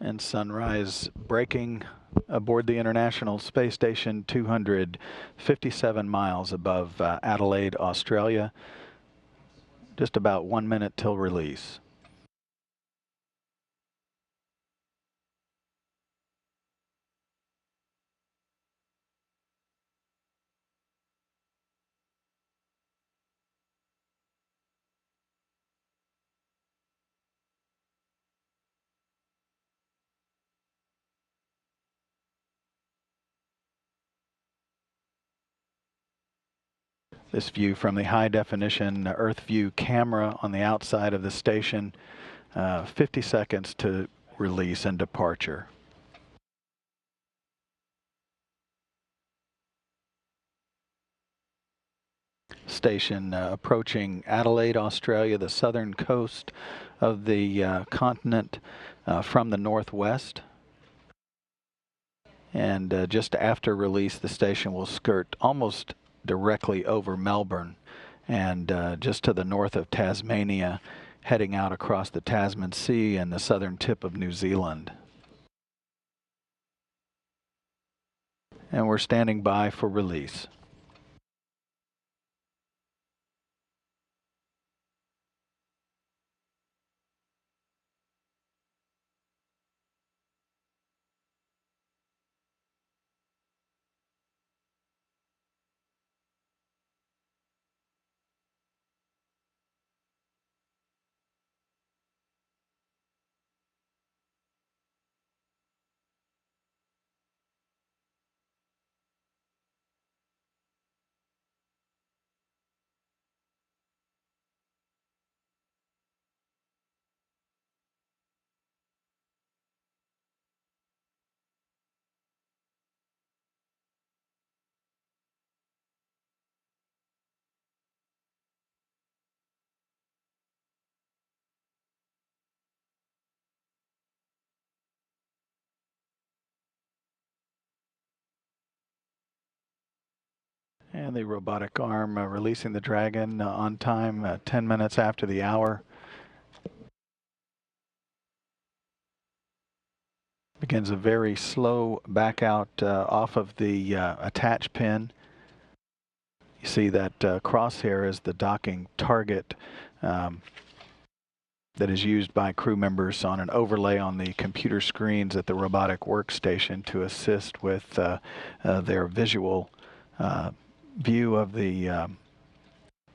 And sunrise breaking aboard the International Space Station 257 miles above Adelaide, Australia. Just about 1 minute till release. This view from the high-definition Earth View camera on the outside of the station. 50 seconds to release and departure. Station approaching Adelaide, Australia, the southern coast of the continent from the northwest. And just after release, the station will skirt almost directly over Melbourne and just to the north of Tasmania, heading out across the Tasman Sea and the southern tip of New Zealand. And we're standing by for release. And the robotic arm releasing the Dragon on time, 10 minutes after the hour. Begins a very slow back out off of the attach pin. You see that crosshair is the docking target that is used by crew members on an overlay on the computer screens at the robotic workstation to assist with their visual view of the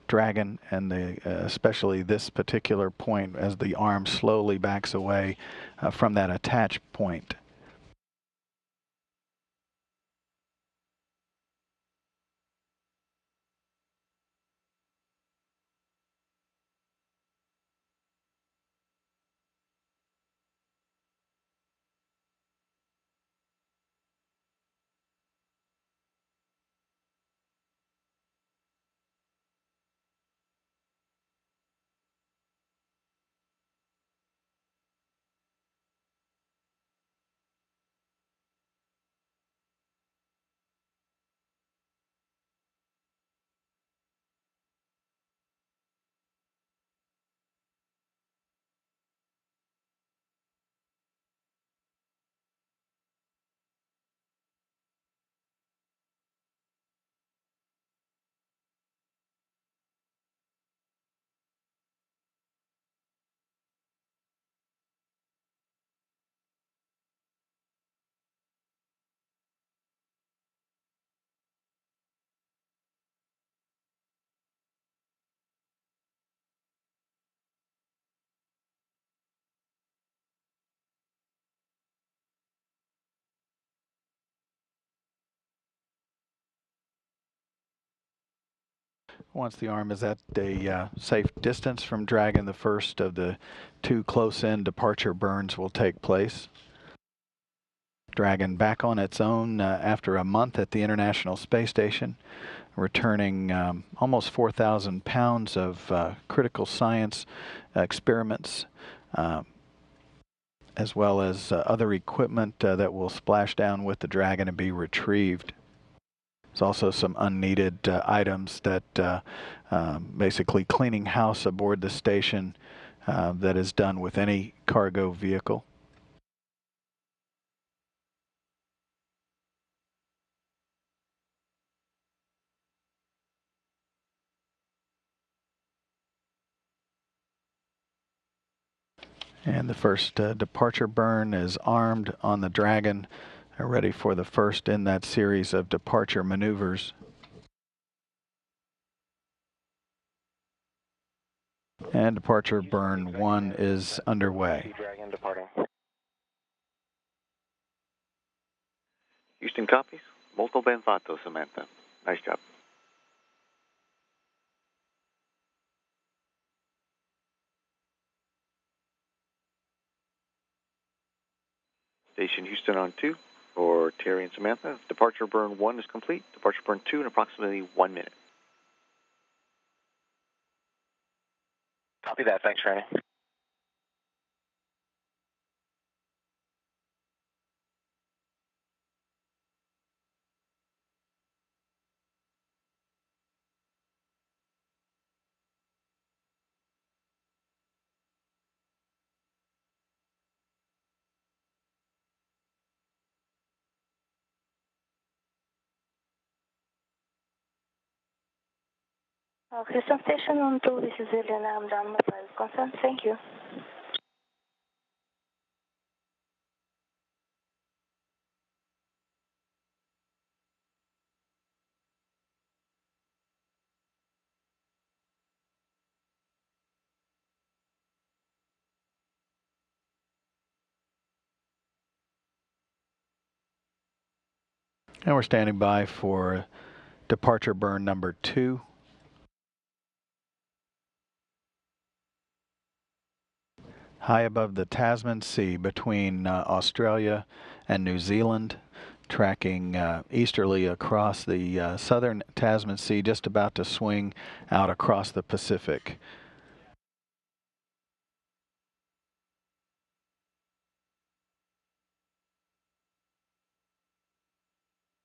Dragon, and especially this particular point as the arm slowly backs away from that attach point. Once the arm is at a safe distance from Dragon, the first of the two close-in departure burns will take place. Dragon back on its own after a month at the International Space Station, returning almost 4,000 pounds of critical science experiments, as well as other equipment that will splash down with the Dragon and be retrieved. There's also some unneeded items that basically cleaning house aboard the station that is done with any cargo vehicle. And the first departure burn is armed on the Dragon, ready for the first in that series of departure maneuvers. And departure burn 1 is underway. Dragon departing. Houston copies. Molto ben fatto, Samantha. Nice job. Station Houston on 2 for Terry and Samantha. Departure burn 1 is complete. Departure burn 2 in approximately 1 minute. Copy that. Thanks, Randy. Houston Station on 2, this is Elena. I'm done with my consent. Thank you. And we're standing by for departure burn number 2. High above the Tasman Sea between Australia and New Zealand, tracking easterly across the southern Tasman Sea, just about to swing out across the Pacific.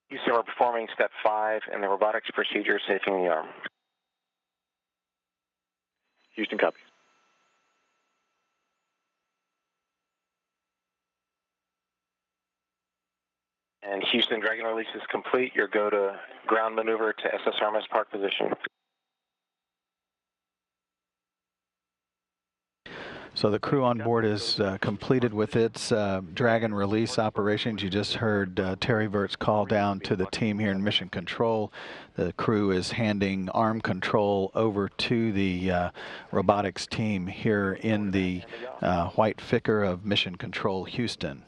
Houston, we're performing step 5 in the robotics procedure, safing the arm. Houston copies. And Houston, Dragon release is complete. Your go to ground maneuver to SSRMS park position. So the crew on board is completed with its Dragon release operations. You just heard Terry Vert's call down to the team here in Mission Control. The crew is handing arm control over to the robotics team here in the white Ficker of Mission Control Houston.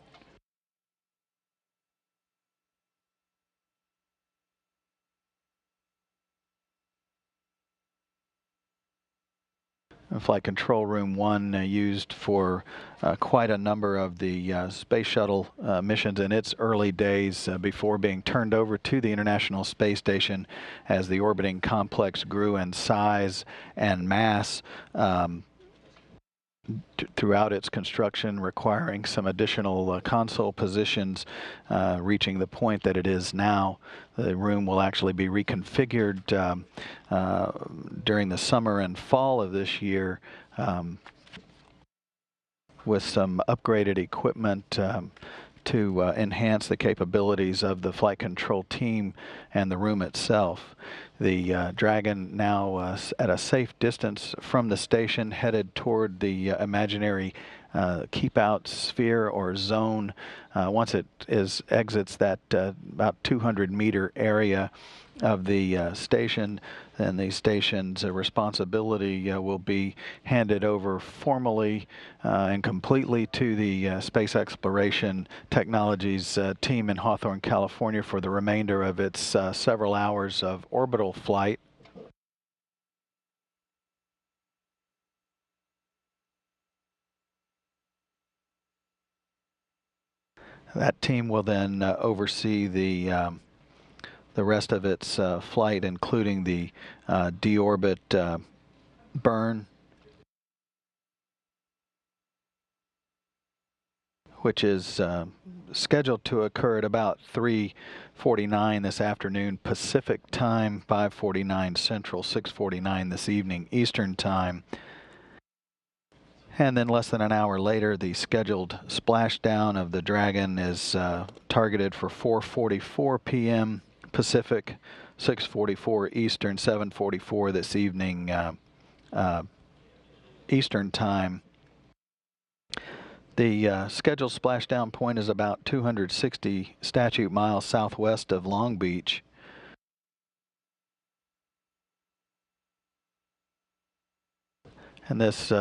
Flight Control Room 1 used for quite a number of the Space Shuttle missions in its early days before being turned over to the International Space Station as the orbiting complex grew in size and mass. Throughout its construction, requiring some additional console positions, reaching the point that it is now. The room will actually be reconfigured during the summer and fall of this year with some upgraded equipment to enhance the capabilities of the flight control team and the room itself. The Dragon now at a safe distance from the station, headed toward the imaginary keep out sphere or zone. Once it exits that about 200-meter area of the station, then the station's responsibility will be handed over formally and completely to the Space Exploration Technologies team in Hawthorne, California for the remainder of its several hours of orbital flight. That team will then oversee the rest of its flight, including the deorbit burn, which is scheduled to occur at about 3:49 this afternoon Pacific time, 5:49 Central, 6:49 this evening Eastern time. And then less than an hour later, the scheduled splashdown of the Dragon is targeted for 4:44 p.m. Pacific, 6:44 Eastern, 7:44 this evening Eastern time. The scheduled splashdown point is about 260 statute miles southwest of Long Beach. And this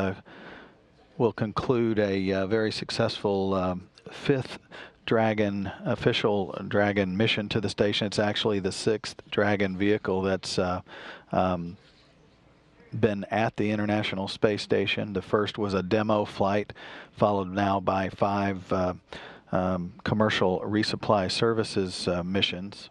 will conclude a very successful fifth official Dragon mission to the station. It's actually the sixth Dragon vehicle that's been at the International Space Station. The first was a demo flight, followed now by 5 commercial resupply services missions.